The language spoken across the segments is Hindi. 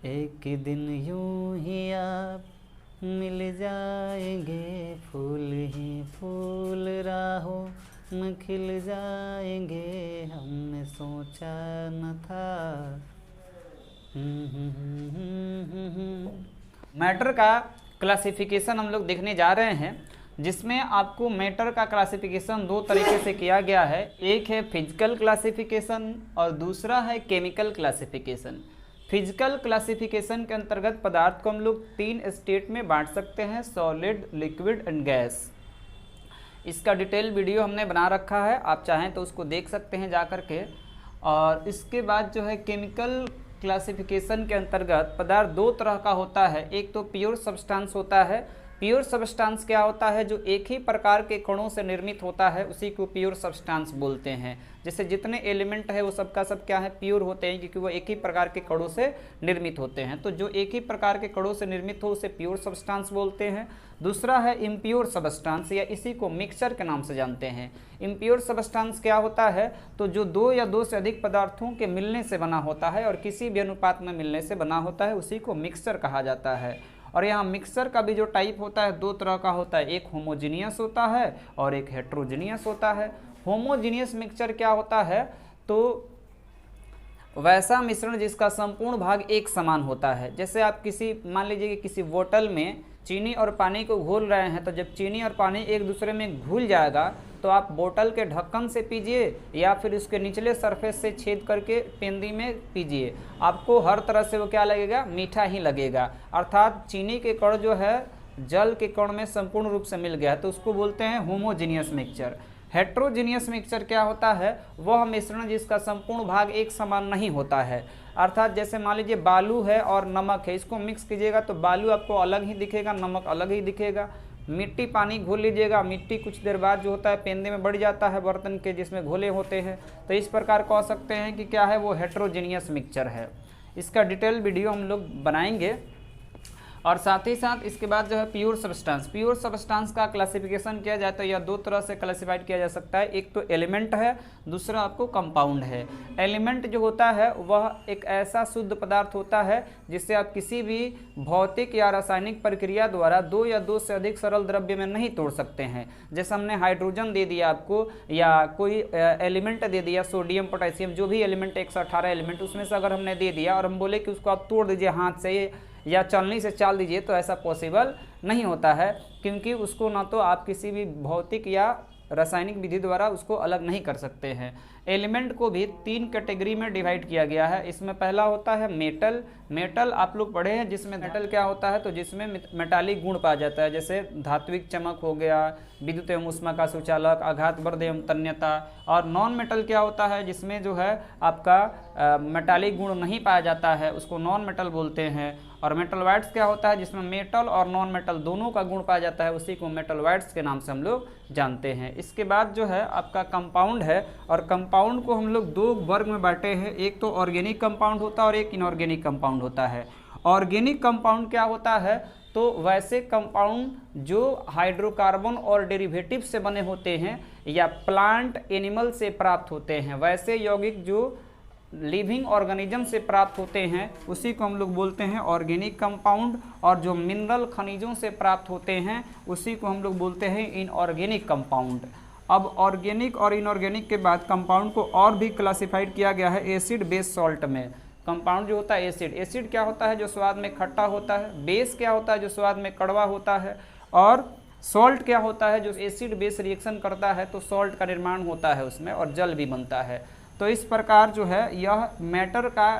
एक दिन यूं ही आप मिल जाएंगे, फूल ही फूल राहों में खिल जाएंगे, हमने सोचा न था। मैटर का क्लासिफिकेशन हम लोग देखने जा रहे हैं, जिसमें आपको मैटर का क्लासिफिकेशन दो तरीके से किया गया है। एक है फिजिकल क्लासिफिकेशन और दूसरा है केमिकल क्लासिफिकेशन। फिजिकल क्लासिफिकेशन के अंतर्गत पदार्थ को हम लोग तीन स्टेट में बांट सकते हैं, सॉलिड, लिक्विड एंड गैस। इसका डिटेल वीडियो हमने बना रखा है, आप चाहें तो उसको देख सकते हैं जा कर के। और इसके बाद जो है केमिकल क्लासिफिकेशन के अंतर्गत पदार्थ दो तरह का होता है। एक तो प्योर सब्सटेंस होता है। प्योर सब्सटेंस क्या होता है? जो एक ही प्रकार के कणों से निर्मित होता है, उसी को प्योर सब्सटेंस बोलते हैं। जैसे जितने एलिमेंट है वो सब का सब क्या है, प्योर होते हैं, क्योंकि वो एक ही प्रकार के कणों से निर्मित होते हैं। तो जो एक ही प्रकार के कणों से निर्मित हो उसे प्योर सब्सटेंस बोलते हैं। दूसरा है इम्प्योर सब्सटेंस, या इसी को मिक्सचर के नाम से जानते हैं। इम्प्योर सब्सटेंस क्या होता है? तो जो दो या दो से अधिक पदार्थों के मिलने से बना होता है और किसी भी अनुपात में मिलने से बना होता है, उसी को मिक्सचर कहा जाता है। और यहाँ मिक्सचर का भी जो टाइप होता है दो तरह का होता है, एक होमोजीनियस होता है और एक हेट्रोजीनियस होता है। होमोजीनियस मिक्सचर क्या होता है? तो वैसा मिश्रण जिसका संपूर्ण भाग एक समान होता है। जैसे आप किसी, मान लीजिए कि किसी बोतल में चीनी और पानी को घोल रहे हैं, तो जब चीनी और पानी एक दूसरे में घुल जाएगा तो आप बोतल के ढक्कन से पीजिए या फिर उसके निचले सरफेस से छेद करके पेंदी में पीजिए, आपको हर तरह से वो क्या लगेगा, मीठा ही लगेगा। अर्थात चीनी के कण जो है जल के कण में संपूर्ण रूप से मिल गया है, तो उसको बोलते हैं होमोजीनियस मिक्सचर। हेट्रोजीनियस मिक्सचर क्या होता है? वह मिश्रण जिसका संपूर्ण भाग एक समान नहीं होता है। अर्थात जैसे मान लीजिए बालू है और नमक है, इसको मिक्स कीजिएगा तो बालू आपको अलग ही दिखेगा, नमक अलग ही दिखेगा। मिट्टी पानी घोल लीजिएगा, मिट्टी कुछ देर बाद जो होता है पेंदे में बढ़ जाता है बर्तन के जिसमें घोले होते हैं। तो इस प्रकार कह सकते हैं कि क्या है, वो हेट्रोजीनियस मिक्सचर है। इसका डिटेल वीडियो हम लोग बनाएंगे। और साथ ही साथ इसके बाद जो है प्योर सब्सटेंस। प्योर सब्सटेंस का क्लासिफिकेशन किया जाए तो यह दो तरह से क्लासिफाइड किया जा सकता है, एक तो एलिमेंट है, दूसरा आपको कंपाउंड है। एलिमेंट जो होता है वह एक ऐसा शुद्ध पदार्थ होता है जिससे आप किसी भी भौतिक या रासायनिक प्रक्रिया द्वारा दो या दो से अधिक सरल द्रव्य में नहीं तोड़ सकते हैं। जैसे हमने हाइड्रोजन दे दिया आपको, या कोई एलिमेंट दे दिया, सोडियम, पोटेशियम, जो भी एलिमेंट 118 एलिमेंट, उसमें से अगर हमने दे दिया और हम बोले कि उसको आप तोड़ दीजिए हाथ से या चलनी से चाल दीजिए, तो ऐसा पॉसिबल नहीं होता है, क्योंकि उसको ना तो आप किसी भी भौतिक या रासायनिक विधि द्वारा उसको अलग नहीं कर सकते हैं। एलिमेंट को भी तीन कैटेगरी में डिवाइड किया गया है। इसमें पहला होता है मेटल। मेटल आप लोग पढ़े हैं, जिसमें मेटल क्या होता है, तो जिसमें मेटालिक गुण पाया जाता है, जैसे धात्विक चमक हो गया, विद्युत एवं ऊष्मा का सुचालक, आघातवर्ध एवं तन्यता। और नॉन मेटल क्या होता है, जिसमें जो है आपका मेटालिक गुण नहीं पाया जाता है, उसको नॉन मेटल बोलते हैं। और मेटलवाइड्स क्या होता है, जिसमें मेटल और नॉन मेटल दोनों का गुण पाया जाता है, उसी को मेटलवाइड्स के नाम से हम लोग जानते हैं। इसके बाद जो है आपका कंपाउंड है, और कंपाउंड को हम लोग दो वर्ग में बांटे हैं, एक तो ऑर्गेनिक कंपाउंड होता है और एक इनऑर्गेनिक कंपाउंड होता है। ऑर्गेनिक कंपाउंड क्या होता है, तो वैसे कंपाउंड जो हाइड्रोकार्बन और डेरिवेटिव से बने होते हैं या प्लांट एनिमल से प्राप्त होते हैं, वैसे यौगिक जो लिविंग ऑर्गेनिज्म से प्राप्त होते हैं, उसी को हम लोग बोलते हैं ऑर्गेनिक कंपाउंड। और जो मिनरल खनिजों से प्राप्त होते हैं, उसी को हम लोग बोलते हैं इनऑर्गेनिक कंपाउंड। अब ऑर्गेनिक और इनऑर्गेनिक के बाद कंपाउंड को और भी क्लासिफाइड किया गया है एसिड, बेस, सॉल्ट में। कंपाउंड जो होता है एसिड, एसिड क्या होता है, जो स्वाद में खट्टा होता है। बेस क्या होता है, जो स्वाद में कड़वा होता है। और सॉल्ट क्या होता है, जो एसिड बेस रिएक्शन करता है तो सॉल्ट का निर्माण होता है उसमें और जल भी बनता है। तो इस प्रकार जो है यह मैटर का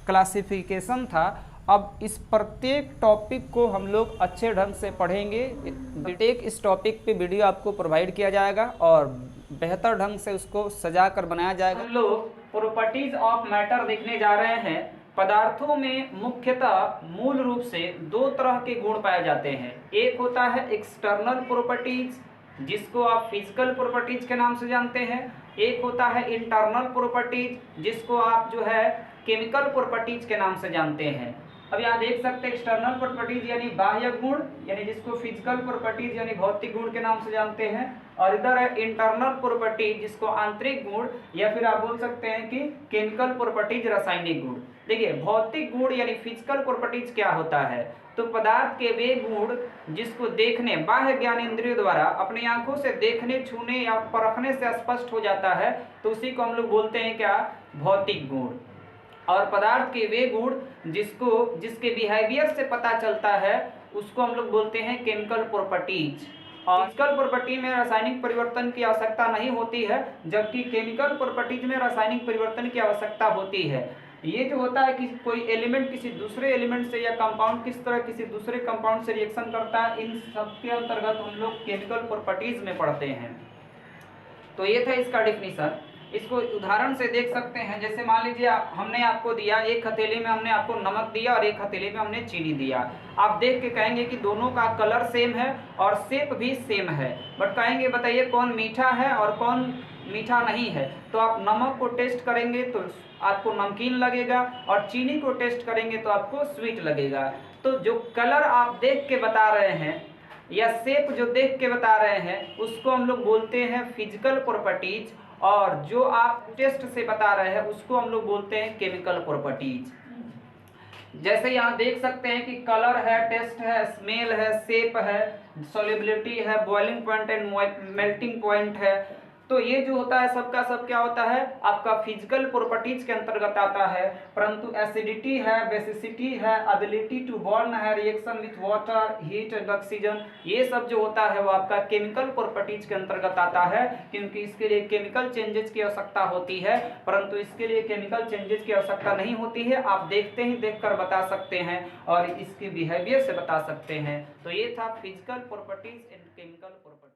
क्लासिफिकेशन था। अब इस प्रत्येक टॉपिक को हम लोग अच्छे ढंग से पढ़ेंगे। प्रत्येक इस टॉपिक पे वीडियो आपको प्रोवाइड किया जाएगा और बेहतर ढंग से उसको सजा कर बनाया जाएगा। हम लोग प्रॉपर्टीज ऑफ मैटर देखने जा रहे हैं। पदार्थों में मुख्यतः मूल रूप से दो तरह के गुण पाए जाते हैं। एक होता है एक्सटर्नल प्रॉपर्टीज, जिसको आप फिजिकल प्रॉपर्टीज के नाम से जानते हैं। एक होता है इंटरनल प्रॉपर्टीज, जिसको आप जो है केमिकल प्रॉपर्टीज के नाम से जानते हैं। अब यहाँ देख सकते हैं एक्सटर्नल प्रॉपर्टीज यानी बाह्य गुण, यानी जिसको फिजिकल प्रॉपर्टीज यानी भौतिक गुण के नाम से जानते हैं। और इधर है इंटरनल प्रॉपर्टीज, जिसको आंतरिक गुण या फिर आप बोल सकते हैं कि केमिकल प्रॉपर्टीज रासायनिक गुण। देखिए भौतिक गुण यानी फिजिकल प्रॉपर्टीज क्या होता है, तो पदार्थ के वे गुण जिसको देखने बाह्य ज्ञान इंद्रियों द्वारा अपनी आंखों से देखने, छूने या परखने से स्पष्ट हो जाता है, तो उसी को हम लोग बोलते हैं क्या, भौतिक गुण। और पदार्थ के वे गुण जिसके बिहेवियर से पता चलता है उसको हम लोग बोलते हैं केमिकल प्रॉपर्टीज। और फिजिकल प्रॉपर्टी में रासायनिक परिवर्तन की आवश्यकता नहीं होती है, जबकि केमिकल प्रॉपर्टीज में रासायनिक परिवर्तन की आवश्यकता होती है। ये जो होता है कि कोई एलिमेंट किसी दूसरे एलिमेंट से या कंपाउंड किस तरह किसी दूसरे कंपाउंड से रिएक्शन करता है, इन सब के अंतर्गत हम लोग केमिकल प्रॉपर्टीज में पढ़ते हैं। तो ये था इसका डेफिनेशन। इसको उदाहरण से देख सकते हैं, जैसे मान लीजिए हमने आपको दिया, एक हथेली में हमने आपको नमक दिया और एक हथेली में हमने चीनी दिया। आप देख के कहेंगे कि दोनों का कलर सेम है और शेप भी सेम है, बट कहेंगे बताइए कौन मीठा है और कौन मीठा नहीं है। तो आप नमक को टेस्ट करेंगे तो आपको नमकीन लगेगा और चीनी को टेस्ट करेंगे तो आपको स्वीट लगेगा। तो जो कलर आप देख के बता रहे हैं या शेप जो देख के बता रहे हैं उसको हम लोग बोलते हैं फिजिकल प्रॉपर्टीज, और जो आप टेस्ट से बता रहे हैं उसको हम लोग बोलते हैं केमिकल प्रॉपर्टीज। जैसे यहाँ देख सकते हैं कि कलर है, टेस्ट है, स्मेल है, शेप है, सॉल्युबिलिटी है, boiling point and melting point है। तो ये जो होता है सबका सब क्या होता है, आपका फिजिकल प्रॉपर्टीज के अंतर्गत आता है। परंतु एसिडिटी है, बेसिसिटी है, एबिलिटी टू बर्न है, reaction with water, heat and oxygen, ये सब जो होता है वो आपका केमिकल प्रॉपर्टीज के अंतर्गत आता है, क्योंकि इसके लिए केमिकल चेंजेस की आवश्यकता होती है। परंतु इसके लिए केमिकल चेंजेस की आवश्यकता नहीं होती है, आप देखते ही देखकर बता सकते हैं और इसके बिहेवियर से बता सकते हैं। तो ये था physical properties and chemical properties.